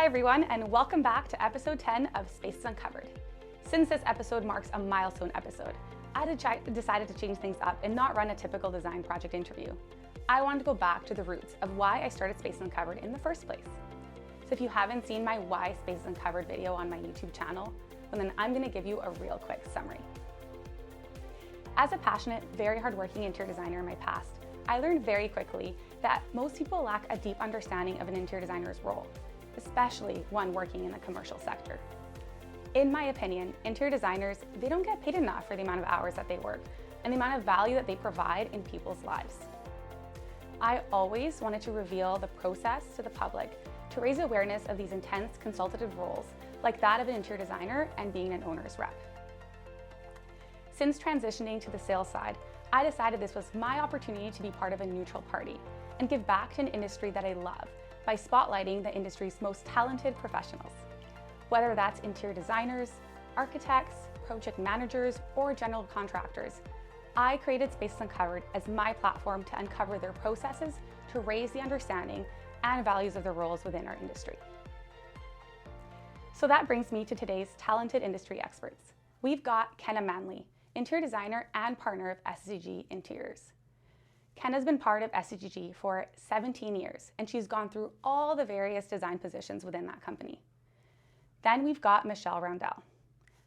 Hi everyone, and welcome back to episode 10 of Spaces Uncovered. Since this episode marks a milestone episode, I decided to change things up and not run a typical design project interview. I wanted to go back to the roots of why I started Spaces Uncovered in the first place. So if you haven't seen my Why Spaces Uncovered video on my YouTube channel, well then I'm going to give you a real quick summary. As a passionate, very hardworking interior designer in my past, I learned very quickly that most people lack a deep understanding of an interior designer's role, especially one working in the commercial sector. In my opinion, interior designers, they don't get paid enough for the amount of hours that they work and the amount of value that they provide in people's lives. I always wanted to reveal the process to the public to raise awareness of these intense consultative roles like that of an interior designer and being an owner's rep. Since transitioning to the sales side, I decided this was my opportunity to be part of a neutral party and give back to an industry that I love by spotlighting the industry's most talented professionals. Whether that's interior designers, architects, project managers, or general contractors, I created Spaces Uncovered as my platform to uncover their processes to raise the understanding and values of their roles within our industry. So that brings me to today's talented industry experts. We've got Kenna Manley, interior designer and partner of SCG Interiors. Kenna's been part of SCG for 17 years, and she's gone through all the various design positions within that company. Then we've got Michelle Roundell.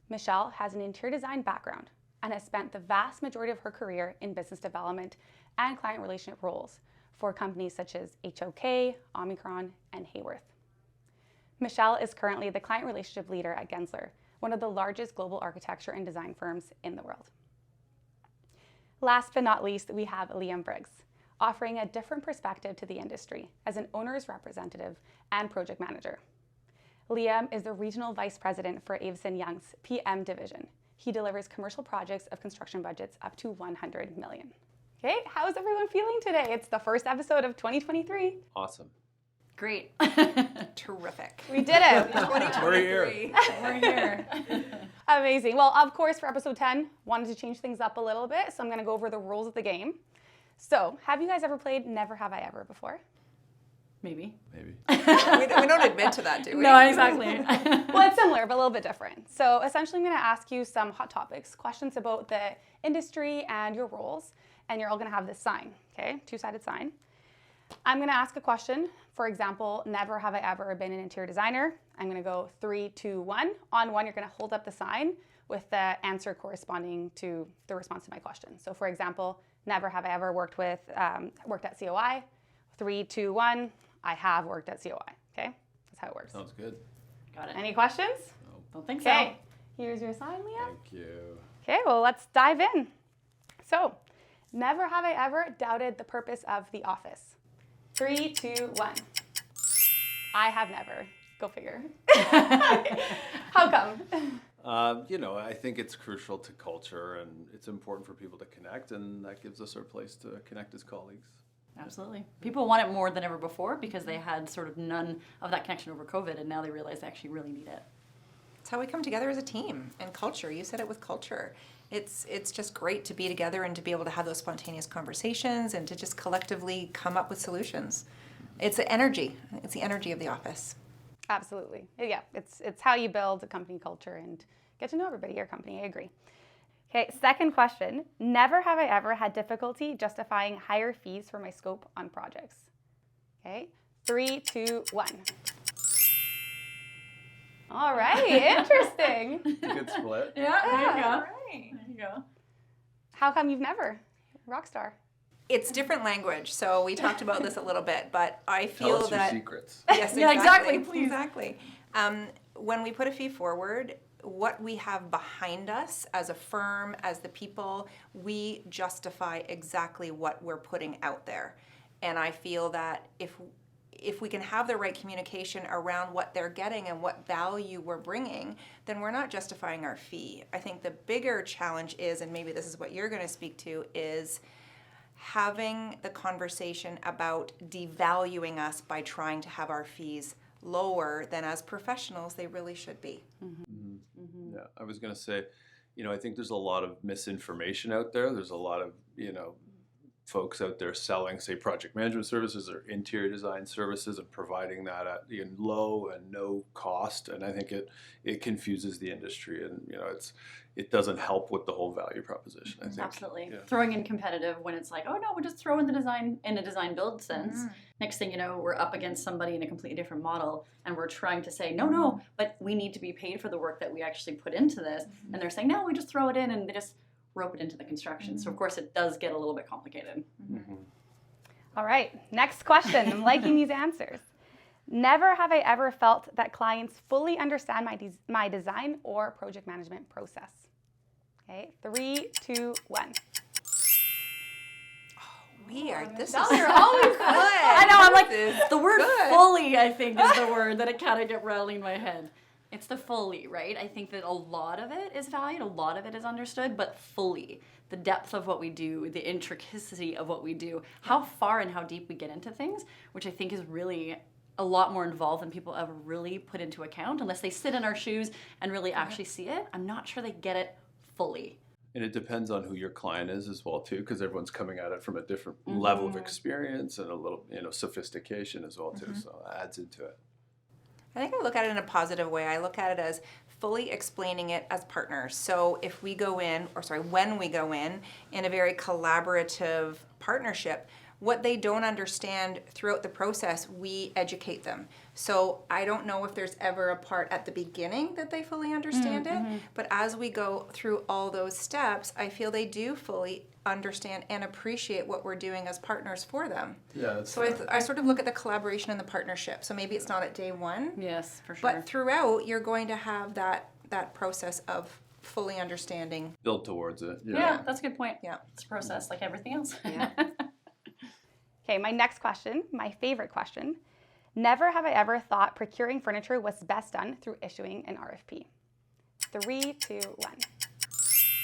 Michelle has an interior design background and has spent the vast majority of her career in business development and client relationship roles for companies such as HOK, Omicron, and Hayworth. Michelle is currently the client relationship leader at Gensler, one of the largest global architecture and design firms in the world. Last but not least, we have Liam Briggs, offering a different perspective to the industry as an owner's representative and project manager. Liam is the Regional Vice President for Avison Young's PM division. He delivers commercial projects of construction budgets up to $100 million. Okay, how's everyone feeling today? It's the first episode of 2023. Awesome. Great. Terrific. We did it. 2023. We're here. We're here. Amazing. Well, of course, for episode 10, wanted to change things up a little bit, so I'm going to go over the rules of the game. So, have you guys ever played Never Have I Ever before? Maybe. Maybe. we don't admit to that, do we? No, exactly. Well, it's similar, but a little bit different. So essentially, I'm going to ask you some hot topics, questions about the industry and your roles, and you're all going to have this sign, okay? Two-sided sign. I'm going to ask a question. For example, never have I ever been an interior designer. I'm going to go 3, 2, 1. On 1, you're going to hold up the sign with the answer corresponding to the response to my question. So for example, never have I ever worked at COI. 3, 2, 1. I have worked at COI. Okay, that's how it works. Sounds good. Got it. Any questions? No. Don't think so. Okay, here's your sign, Liam. Thank you. Okay, well, let's dive in. So, never have I ever doubted the purpose of the office. 3, 2, 1. I have never. Go figure. How come? I think it's crucial to culture, and it's important for people to connect, and that gives us our place to connect as colleagues. Absolutely. People want it more than ever before because they had sort of none of that connection over COVID, and now they realize they actually really need it. It's how we come together as a team, and culture. You said it with culture. It's just great to be together and to be able to have those spontaneous conversations and to just collectively come up with solutions. It's the energy. It's the energy of the office. Absolutely. Yeah, it's how you build a company culture and get to know everybody at your company. I agree. Okay, second question. Never have I ever had difficulty justifying higher fees for my scope on projects. Okay, 3, 2, 1. All right, interesting. It's a good split. Yeah, there you go. Right. There you go. How come you've never? Rockstar. It's different language, so we talked about this a little bit, but I feel Tell us that... your secrets. Yes, Yeah, exactly, please. Exactly. When we put a fee forward, what we have behind us as a firm, as the people, we justify exactly what we're putting out there. And I feel that if we can have the right communication around what they're getting and what value we're bringing, then we're not justifying our fee. I think the bigger challenge is, and maybe this is what you're going to speak to, is having the conversation about devaluing us by trying to have our fees lower than as professionals they really should be. Mm-hmm. Mm-hmm. Yeah, I was going to say, I think there's a lot of misinformation out there. There's a lot of, folks out there selling, say, project management services or interior design services and providing that at low and no cost. And I think it confuses the industry, and it doesn't help with the whole value proposition, I think. Absolutely. Yeah. Throwing in competitive when it's like, oh no, we'll just throw in the design in a design build sense. Next thing you know, we're up against somebody in a completely different model, and we're trying to say, no, but we need to be paid for the work that we actually put into this. And they're saying, no, we just throw it in, and they just rope it into the construction. So of course it does get a little bit complicated. All right, next question. I'm liking these answers. Never have I ever felt that clients fully understand my design or project management process. Okay, 3, 2, 1. This Those is are always good. I know, I'm like, This is the word good. fully, I think, is the word that it kind of get rattling in my head. It's the fully, right? I think that a lot of it is valued, a lot of it is understood, but fully. The depth of what we do, the intricacy of what we do, how far and how deep we get into things, which I think is really a lot more involved than people ever really put into account. Unless they sit in our shoes and really actually see it, I'm not sure they get it fully. And it depends on who your client is as well, too, because everyone's coming at it from a different level of experience and a little, sophistication as well, too. So it adds into it. I think I look at it in a positive way. I look at it as fully explaining it as partners. So if we go in, when we go in a very collaborative partnership, what they don't understand throughout the process, we educate them. So I don't know if there's ever a part at the beginning that they fully understand it, but as we go through all those steps, I feel they do fully understand and appreciate what we're doing as partners for them. Yeah, that's So I sort of look at the collaboration and the partnership. So maybe it's not at day one, Yes, for sure. but throughout you're going to have that process of fully understanding. build towards it. Yeah, that's a good point. Yeah. It's a process like everything else. Yeah. Okay, my next question, my favorite question. Never have I ever thought procuring furniture was best done through issuing an RFP. 3, 2, 1.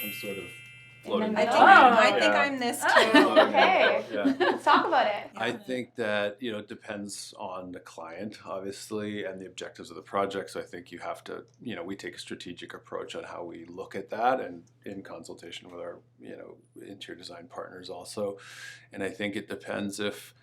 I'm sort of floating. I think I'm this too. Okay. Yeah. Let's talk about it. I think that, it depends on the client, obviously, and the objectives of the project. So I think you have to, we take a strategic approach on how we look at that, and in consultation with our, interior design partners also. And I think it depends if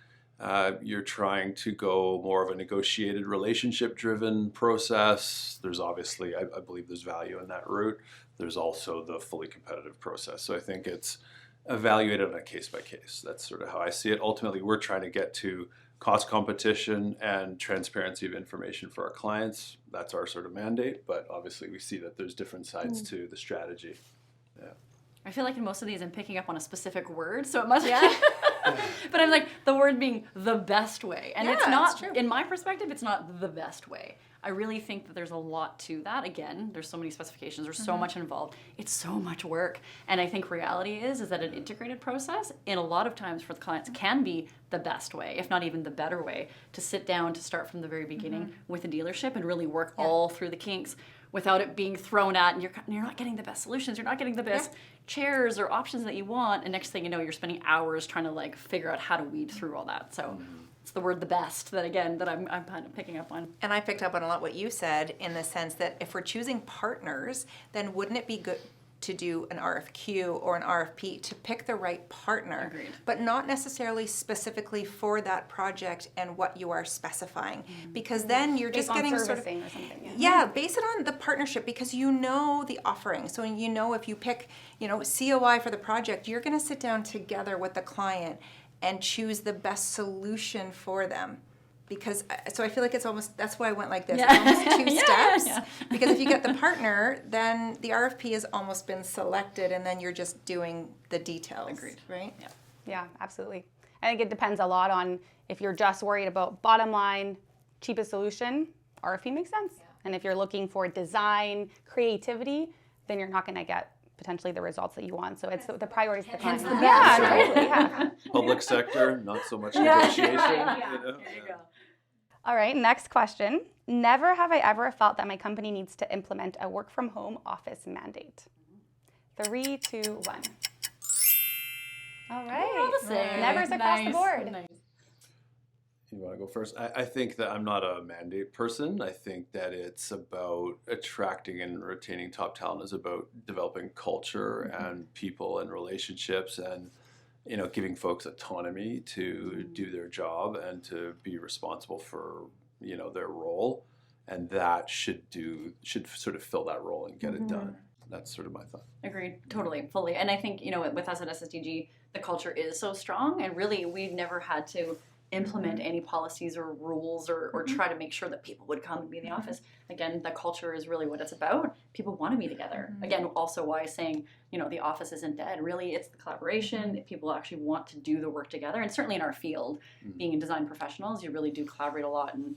you're trying to go more of a negotiated relationship-driven process. There's obviously, I believe there's value in that route. There's also the fully competitive process. So I think it's evaluated on a case by case. That's sort of how I see it. Ultimately, we're trying to get to cost competition and transparency of information for our clients. That's our sort of mandate, but obviously we see that there's different sides to the strategy. Yeah. I feel like in most of these I'm picking up on a specific word, so it must but I'm like, the word being the best way. And it's not, true. in my perspective, it's not the best way. I really think that there's a lot to that. Again, there's so many specifications, there's so much involved. It's so much work. And I think reality is that an integrated process, in a lot of times for the clients, can be the best way, if not even the better way, to sit down, to start from the very beginning with a dealership and really work all through the kinks without it being thrown at, and you're not getting the best solutions, you're not getting the best chairs or options that you want, and next thing you know, you're spending hours trying to figure out how to weed through all that. So it's the word the best that, again, that I'm kind of picking up on. And I picked up on a lot what you said, in the sense that if we're choosing partners, then wouldn't it be good to do an RFQ or an RFP to pick the right partner? Agreed. But not necessarily specifically for that project and what you are specifying, because then you're just Based on getting sort of servicing or something. yeah, base it on the partnership, because you know the offering. So if you pick COI for the project, you're going to sit down together with the client and choose the best solution for them. Because so I feel like it's almost, that's why I went like this. Yeah. It's almost two steps. Yeah. Because if you get the partner, then the RFP has almost been selected, and then you're just doing the details. Agreed. Right? Yeah. Yeah, absolutely. I think it depends a lot on if you're just worried about bottom line, cheapest solution, RFP makes sense. Yeah. And if you're looking for design, creativity, then you're not going to get potentially the results that you want. So it's the priorities of the client. Yeah, totally. Yeah. Public sector, not so much negotiation. There you go. All right, next question. Never have I ever felt that my company needs to implement a work from home office mandate. 3, 2, 1. All right. All the same. Never's across the board. Nice. You want to go first? I think that I'm not a mandate person. I think that it's about attracting and retaining top talent. Is about developing culture and people and relationships. And giving folks autonomy to do their job and to be responsible for, their role. And that should sort of fill that role and get it done. That's sort of my thought. Agreed, totally, fully. And I think, with us at SSDG, the culture is so strong, and really we never had to implement any policies or rules or try to make sure that people would come and be in the office. Again, the culture is really what it's about. People want to be together. Again, also why saying, the office isn't dead. Really, it's the collaboration. If people actually want to do the work together, and certainly in our field, being design professionals, you really do collaborate a lot, and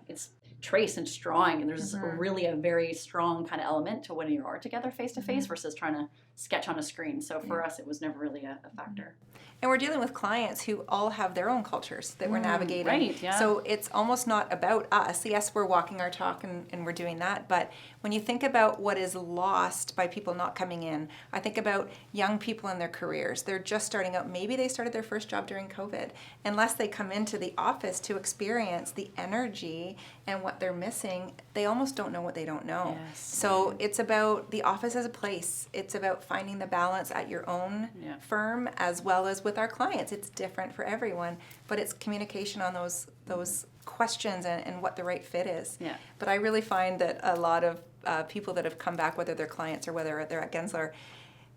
it's trace and drawing, and there's really a very strong kind of element to when you are together face to face versus trying to sketch on a screen. So for us, it was never really a factor. And we're dealing with clients who all have their own cultures that we're navigating. Right, yeah. So it's almost not about us. Yes, we're walking our talk and we're doing that. But when you think about what is lost by people not coming in, I think about young people in their careers. They're just starting out. Maybe they started their first job during COVID. Unless they come into the office to experience the energy and what they're missing, they almost don't know what they don't know. Yes. So it's about the office as a place. It's about finding the balance at your own firm as well as with our clients. It's different for everyone, but it's communication on those questions and what the right fit is. Yeah. But I really find that a lot of people that have come back, whether they're clients or whether they're at Gensler,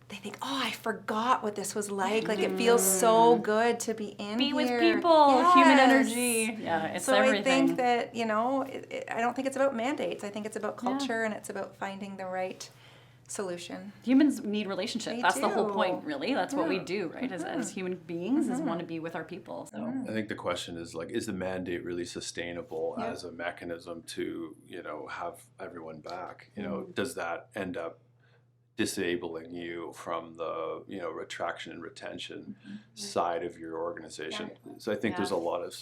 they think, oh, I forgot what this was like. Like, it feels so good to be in Be here. with people, Yes. human energy. Yeah, it's so everything. I think that, I don't think it's about mandates. I think it's about culture and it's about finding the right solution. Humans need relationship. They That's the whole do. point, really. That's what we do, right? As human beings, is want to be with our people. So I think the question is is the mandate really sustainable as a mechanism to, have everyone back? Does that end up disabling you from the, retraction and retention side of your organization? So I think there's a lot of,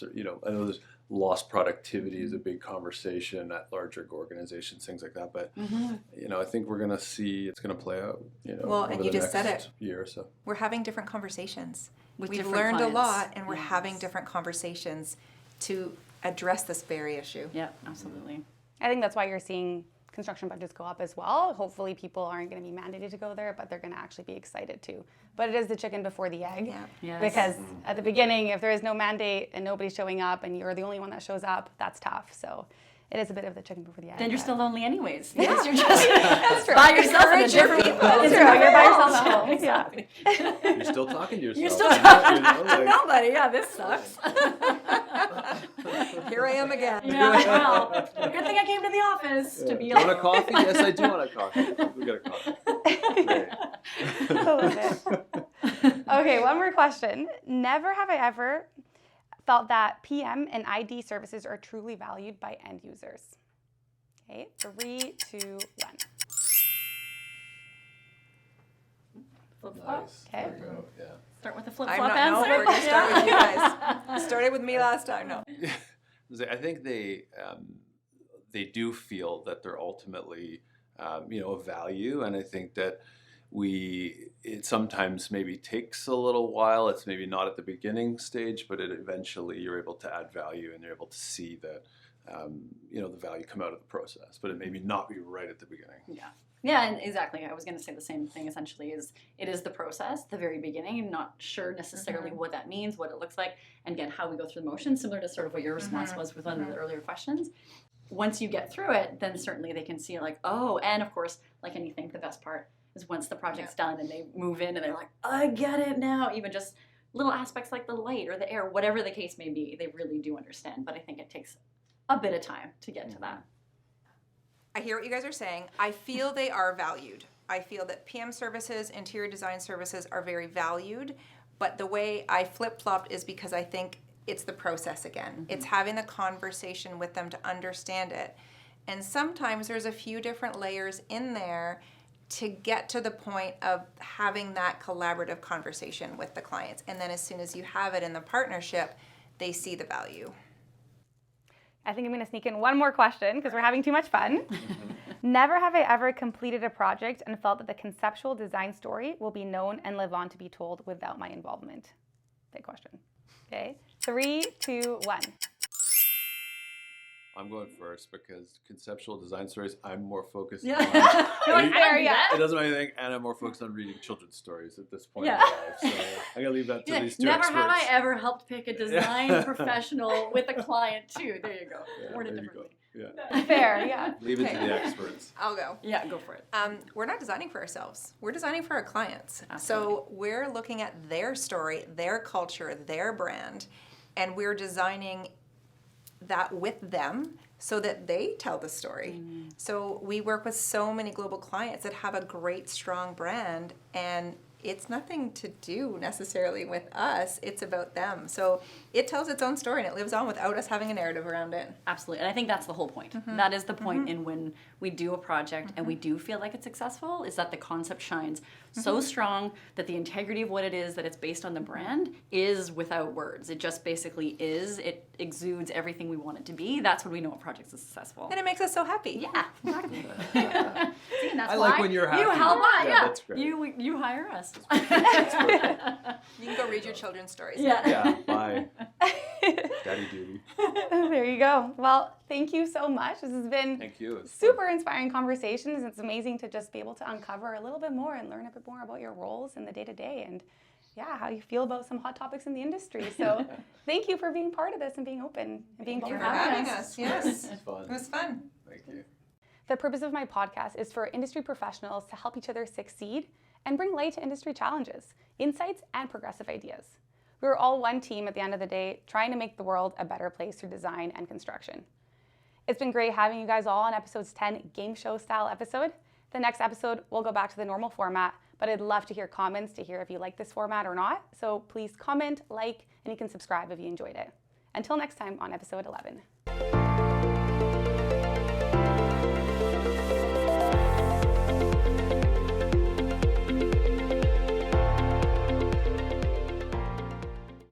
I know there's lost productivity is a big conversation at larger organizations, things like that. But, I think we're going to see it's going to play out, Well, over and the you just said next it. year or so. We're having different conversations. With We've different learned clients. a lot, and we're Yes. having different conversations to address this very issue. yeah, absolutely. I think that's why you're seeing construction budgets go up as well. Hopefully people aren't going to be mandated to go there, but they're going to actually be excited to. But it is the chicken before the egg. Yeah. Yes. Because at the beginning, if there is no mandate and nobody's showing up and you're the only one that shows up, that's tough. So it is a bit of the chicken before the egg. Then you're but- still lonely anyways. Because you're just That's true. by yourself in a Encourage your different people. That's true. You're by yourself at home. Exactly. You're still talking to yourself. You're still talking like, Nobody. Yeah, this sucks. Here I am again. Yeah, well, good thing I came to the office to be do you want a coffee? Yes, I do want a coffee. We got a coffee. Great. I love it. Okay, one more question. Never have I ever felt that PM and ID services are truly valued by end users. Okay, 3, 2, 1. Nice. Okay. There you go. Yeah. Start with the flip I'm flop not. No, answer. we're gonna start with you guys. Started with me last time. No. I think they do feel that they're ultimately of value, and I think that it sometimes maybe takes a little while. It's maybe not at the beginning stage, but eventually you're able to add value and you're able to see that the value come out of the process, but it maybe not be right at the beginning. Yeah. Yeah, and exactly. I was going to say the same thing essentially it is the process, the very beginning, and not sure necessarily what that means, what it looks like, and again, how we go through the motions, similar to sort of what your response was with one of the earlier questions. Once you get through it, then certainly they can see like, oh, and of course, like anything, the best part is once the project's done and they move in and they're like, I get it now. Even just little aspects like the light or the air, whatever the case may be, they really do understand. But I think it takes a bit of time to get to that. I hear what you guys are saying. I feel they are valued. I feel that PM services, interior design services are very valued, but the way I flip-flopped is because I think it's the process again. It's having the conversation with them to understand it. And sometimes there's a few different layers in there to get to the point of having that collaborative conversation with the clients. And then as soon as you have it in the partnership, they see the value. I think I'm going to sneak in one more question because we're having too much fun. Never have I ever completed a project and felt that the conceptual design story will be known and live on to be told without my involvement. Big question. Okay, 3, 2, 1. I'm going first because conceptual design stories, I'm more focused Yeah. on. Like, there, yeah. It doesn't matter anything, and I'm more focused on reading children's stories at this point Yeah. in my life. So I'm gonna leave that to Yeah, these two never experts. have I ever helped pick a design professional with a client too. There you go. Yeah, Word it there you go. differently. Yeah. Fair, yeah. Leave it to Okay. the experts. I'll go. Yeah, go for it. We're not designing for ourselves. We're designing for our clients. Absolutely. So we're looking at their story, their culture, their brand, and we're designing that with them so that they tell the story. So we work with so many global clients that have a great, strong brand, and it's nothing to do necessarily with us. It's about them. So it tells its own story and it lives on without us having a narrative around it. Absolutely. And I think that's the whole point. That is the point in when we do a project and we do feel like it's successful, is that the concept shines so strong that the integrity of what it is, that it's based on the brand, is without words. It just basically is. It exudes everything we want it to be. That's when we know a project is successful. And it makes us so happy. Yeah, exactly. See, and that's I like why when you're happy. you help us. Yeah, Yeah, that's great. You hire us. You can go read your children's stories. Yeah. Yeah, bye. Daddy duty. There you go. Well, thank you so much. This has been Thank you. It's fun. super inspiring conversations. It's amazing to just be able to uncover a little bit more and learn a bit more about your roles in the day-to-day and how you feel about some hot topics in the industry. So thank you for being part of this and being open and being Thank you part for of having us. Yes. It's fun. It was fun. Thank you. The purpose of my podcast is for industry professionals to help each other succeed and bring light to industry challenges, insights, and progressive ideas. We're all one team at the end of the day, trying to make the world a better place through design and construction. It's been great having you guys all on episode's 10 game show style episode. The next episode, we'll go back to the normal format, but I'd love to hear comments to hear if you like this format or not. So please comment, like, and you can subscribe if you enjoyed it. Until next time on episode 11.